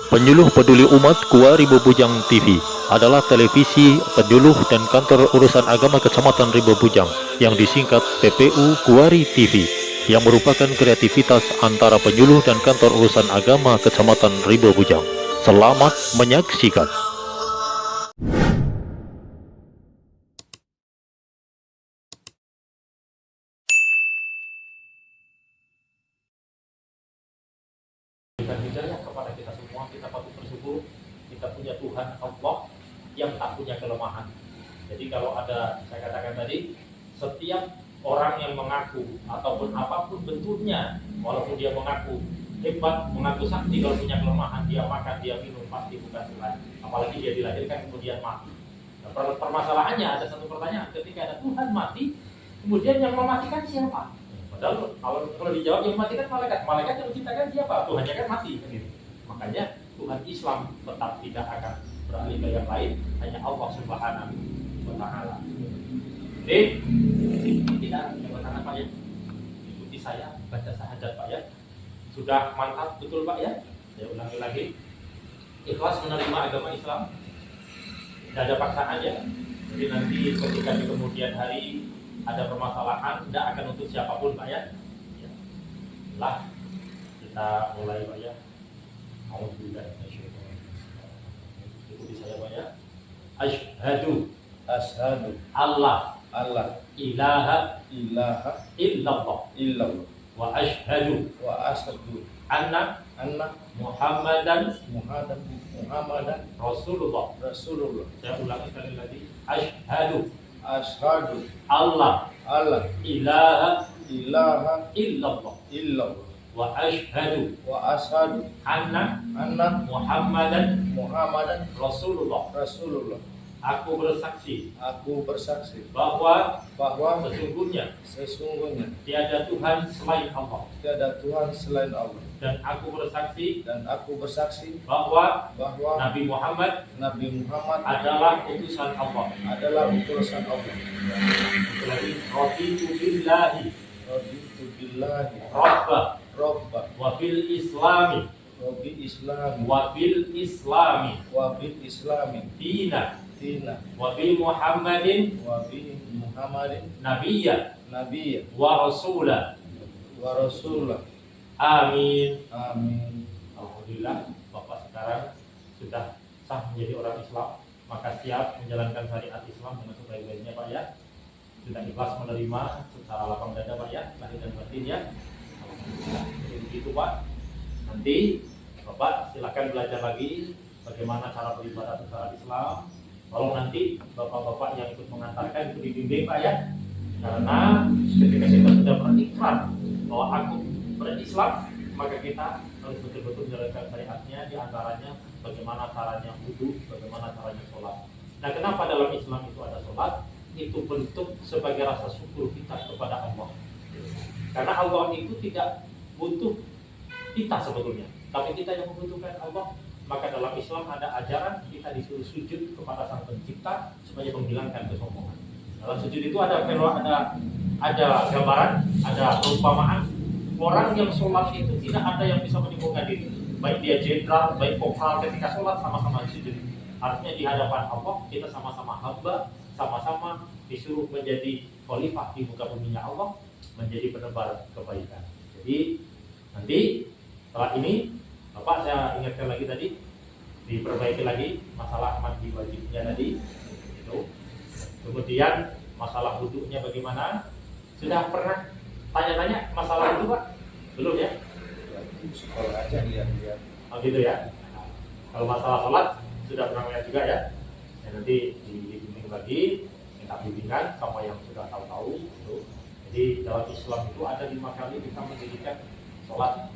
Penyuluh Peduli Umat Kuari Bebujang TV adalah televisi, penyuluh, dan kantor urusan agama Kecamatan Ribo Bujang yang disingkat PPU Kuari TV, yang merupakan kreativitas antara penyuluh dan kantor urusan agama Kecamatan Ribo Bujang. Selamat menyaksikan. Berikan hidayah kepada kita semua. Kita patut bersyukur kita punya Tuhan Allah yang tak punya kelemahan. Jadi kalau ada, saya katakan tadi, setiap orang yang mengaku ataupun apapun bentuknya, walaupun dia mengaku hebat, mengaku sakti, kalau punya kelemahan, dia makan, dia minum, pasti bukan Tuhan. Apalagi dia dilahirkan kemudian mati. Nah, permasalahannya ada satu pertanyaan, ketika ada Tuhan mati, kemudian yang mematikan siapa? Padahal kalau dijawab yang mati kan malaikat yang menciptakan siapa? Tuhannya kan mati. Gitu. Makanya Tuhan Islam tetap tidak akan beralih ke yang lain, hanya Allah Subhanahu wa Ta'ala. Jadi tidak jawab tangan Pak ya. Ikuti saya baca syahadat Pak ya. Sudah mantap betul Pak ya. Saya ulangi lagi. Ikhlas menerima agama Islam. Tidak ada paksaan ya. Jadi nanti ketika di kemudian hari ada permasalahan, tidak akan untuk siapapun Pak ya. Lah kita mulai Pak ya. Ikuti saya Pak ya. Asyhadu Allah ilaha illallah wa asyhadu anna Muhammadan Rasulullah. Saya ulangi sekali lagi. Asyhadu Allah ilaha illallah wa asyhadu anna Muhammadan Rasulullah. Aku bersaksi bahwa sesungguhnya tiada Tuhan selain Allah. Dan aku bersaksi bahwa Nabi Muhammad adalah utusan Allah. Raditu billahi Rabba wa bil Islami Dina wa bi Muhammadin Nabiyya wa Rasulah. Amin. Alhamdulillah Bapak sekarang sudah sah menjadi orang Islam, maka siap menjalankan syariat Islam dengan sebaik-baiknya Pak ya. Sudah ikhlas menerima secara lapang dada Pak ya, lahir dan batin ya. Alhamdulillah. Jadi begitu Pak. Nanti Bapak silakan belajar lagi bagaimana cara beribadah secara Islam. Kalau nanti bapak-bapak yang ikut mengantarkan itu dibimbing Pak ya. Karena ketika kita sudah berikrar bahwa aku berislam, maka kita harus betul-betul menjalankan syariatnya, di antaranya bagaimana caranya wudu, bagaimana caranya sholat. Nah, kenapa dalam Islam itu ada sholat? Itu bentuk sebagai rasa syukur kita kepada Allah. Karena Allah itu tidak butuh kita sebetulnya, tapi kita yang membutuhkan Allah. Maka dalam Islam ada ajaran kita disuruh sujud kepada Sang Pencipta supaya menghilangkan kesombongan. Dalam sujud itu ada gambaran, ada perumpamaan. Orang yang sholat itu tidak ada yang bisa menyombongkan diri. Baik dia jenderal, baik kopral, ketika sholat sama-sama sujud. Artinya di hadapan Allah kita sama-sama hamba, sama-sama disuruh menjadi khalifah di muka buminya Allah, menjadi penebar kebaikan. Jadi nanti setelah ini Bapak saya ingatkan lagi tadi, diperbaiki lagi masalah mandi wajibnya tadi itu. Kemudian masalah wudhunya bagaimana? Sudah pernah tanya-tanya masalah itu Pak? Belum ya? Sekolah aja lihat. Oh gitu ya. Kalau masalah sholat sudah pernah lihat juga ya. Ya nanti dibimbing lagi, minta bimbingan sama yang sudah tahu-tahu gitu. Jadi dalam Islam itu ada 5 kali kita mendirikan sholat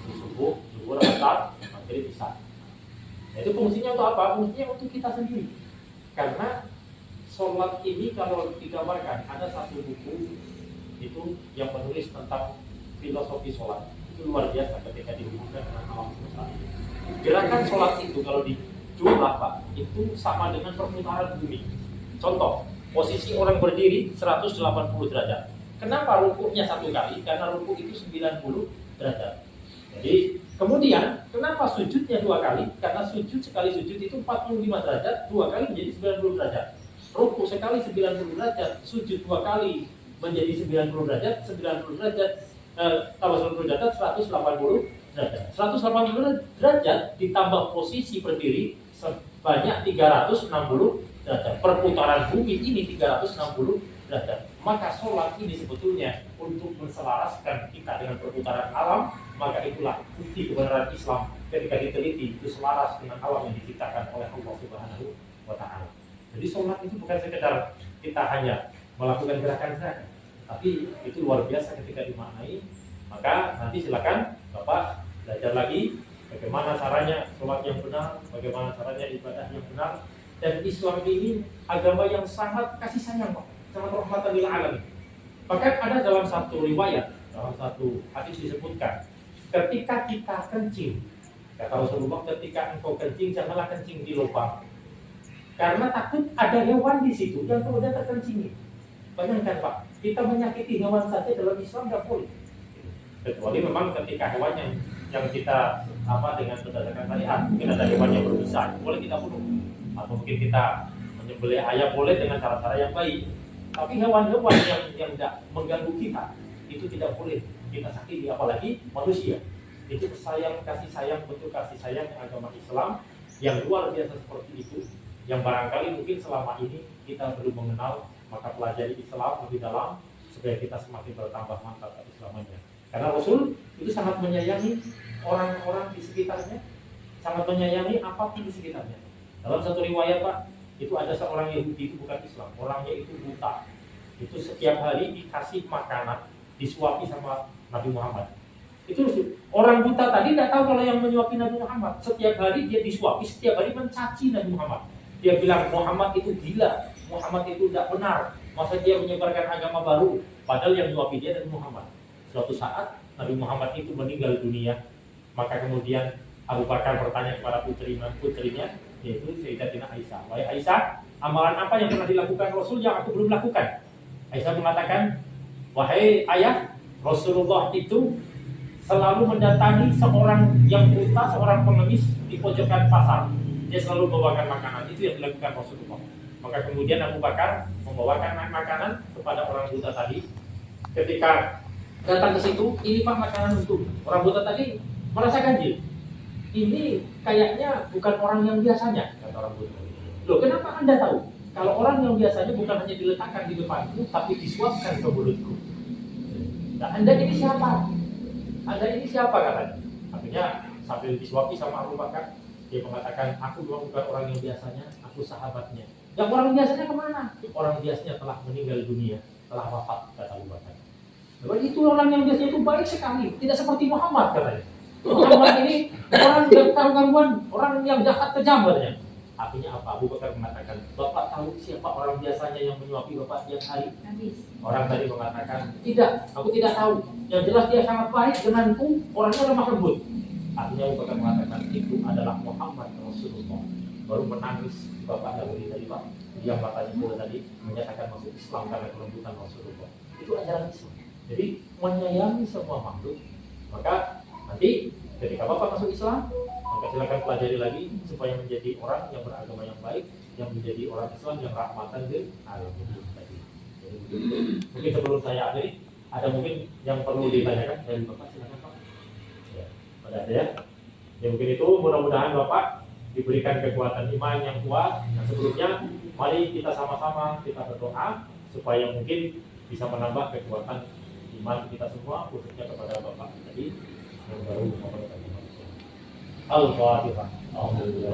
subuh, zuhur, asar, maghrib, isya. Nah, itu fungsinya untuk apa? Fungsinya untuk kita sendiri. Karena sholat ini kalau digambarkan, ada satu buku itu yang menulis tentang filosofi sholat. Itu luar biasa ketika dihubungkan dengan alam semesta. Gerakan sholat itu kalau dijumlah Pak, itu sama dengan perputaran bumi. Contoh, posisi orang berdiri 180 derajat. Kenapa rukuknya 1 kali? Karena rukuk itu 90 derajat. Jadi Kemudian, kenapa sujudnya 2 kali? Karena sujud sekali sujud itu 45 derajat, 2 kali menjadi 90 derajat. Ruku sekali 90 derajat, sujud 2 kali menjadi 90 derajat, 90 derajat, kalau 90 derajat 180 derajat. 180 derajat ditambah posisi berdiri sebanyak 360 derajat. Perputaran bumi ini 360 derajat. Maka sholat ini sebetulnya untuk menselaraskan kita dengan perputaran alam, maka itulah bukti kebenaran Islam ketika diteliti itu selaras dengan alam yang diciptakan oleh Allah Subhanahu wa Ta'ala. Jadi sholat itu bukan sekedar kita hanya melakukan gerakan-gerakan, tapi itu luar biasa ketika dimaknai. Maka nanti silakan Bapak belajar lagi bagaimana caranya sholat yang benar, bagaimana caranya ibadah yang benar. Dan Islam ini agama yang sangat kasih sayang, Pak, sangat rahmatan lil alamin. Bahkan ada dalam satu riwayat, dalam satu hadis disebutkan, ketika kita kencing, kata Rasulullah, ketika engkau kencing janganlah kencing di lubang, karena takut ada hewan di situ yang kemudian terkencing. Bayangkan Pak, kita menyakiti hewan saja dalam Islam tidak boleh, kecuali memang ketika hewan yang kita dengan berdasarkan syariat, mungkin ada hewan yang berbisa, boleh kita bunuh, atau mungkin kita menyembelih ayam boleh dengan cara-cara yang baik. Tapi hewan-hewan yang tidak mengganggu kita itu tidak boleh kita sakiti, apalagi manusia. Itu kasih sayang bentuk kasih sayang agama Islam yang luar biasa seperti itu, yang barangkali mungkin selama ini kita belum mengenal. Maka pelajari Islam lebih dalam supaya kita semakin bertambah mantap keislamannya. Karena Rasul itu sangat menyayangi orang-orang di sekitarnya, sangat menyayangi apapun di sekitarnya. Dalam satu riwayat Pak, itu ada seorang Yahudi, itu bukan Islam, orangnya itu buta. Itu setiap hari dikasih makanan, disuapi sama Nabi Muhammad. Itu orang buta tadi tidak tahu kalau yang menyuapi Nabi Muhammad. Setiap hari dia disuapi, setiap hari mencaci Nabi Muhammad. Dia bilang Muhammad itu gila, Muhammad itu tidak benar, masa dia menyebarkan agama baru, padahal yang menyuapi dia Nabi Muhammad. Suatu saat Nabi Muhammad itu meninggal dunia, maka kemudian Abu Bakar bertanya kepada putrinya, yaitu Sayyidatina Aisyah, wahai Aisyah, amalan apa yang pernah dilakukan Rasul yang aku belum lakukan? Aisyah mengatakan, wahai ayah, Rasulullah itu selalu mendatangi seorang yang buta, seorang pengemis di pojokan pasar. Dia selalu membawakan makanan, itu yang dilakukan Rasulullah. Maka kemudian Abu Bakar membawakan makanan kepada orang buta tadi. Ketika datang ke situ, ini Pak makanan untuk orang buta tadi merasa ganjil. Ini kayaknya bukan orang yang biasanya, kata orang buta. Loh, kenapa Anda tahu? Kalau orang yang biasanya bukan hanya diletakkan di depanku, tapi disuapkan ke mulutku. Nah, Anda ini siapa? Anda ini siapa katanya? Akhirnya sambil disuapi sama Abu Bakar, dia mengatakan, aku bukan orang yang biasanya, aku sahabatnya. Yang orang biasanya kemana? Orang biasanya telah meninggal dunia, telah wafat, kata Abu Bakar. Itu orang yang biasanya itu baik sekali, tidak seperti Muhammad katanya. Muhammad ini orang yang gangguan, orang yang jahat kejam katanya. Artinya apa? Abu Bakar mengatakan, Bapak tahu siapa orang biasanya yang menyuapi Bapak tiap hari? Orang tadi mengatakan, tidak, aku tidak tahu. Yang jelas dia sangat baik denganku, orangnya lemah lembut. Artinya Abu Bakar mengatakan, itu adalah Muhammad Rasulullah. Baru menangis Bapak tadi Pak, diam matanya pula tadi, menyatakan masuk Islam karena kelembutan Rasulullah. Itu ajaran Islam. Jadi menyayangi semua makhluk. Maka nanti ketika Bapak masuk Islam, maka silakan pelajari lagi supaya menjadi orang yang beragama yang baik, yang menjadi orang Islam yang rahmatan lil alamin tadi. Jadi mungkin sebelum saya akhiri, ada mungkin yang perlu ditanyakan dari Bapak, silakan Pak. Ya, ada ya. Ya mungkin itu, mudah-mudahan Bapak diberikan kekuatan iman yang kuat. Nah sebelumnya, mari kita sama-sama kita berdoa supaya mungkin bisa menambah kekuatan iman kita semua, khususnya kepada Bapak tadi yang baru memperoleh manusia. Al-Fatihah. Alhamdulillah.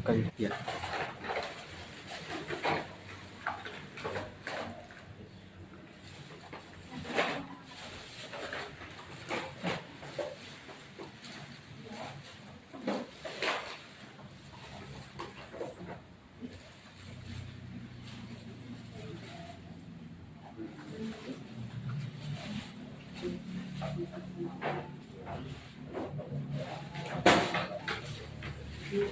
Bukan ya. itu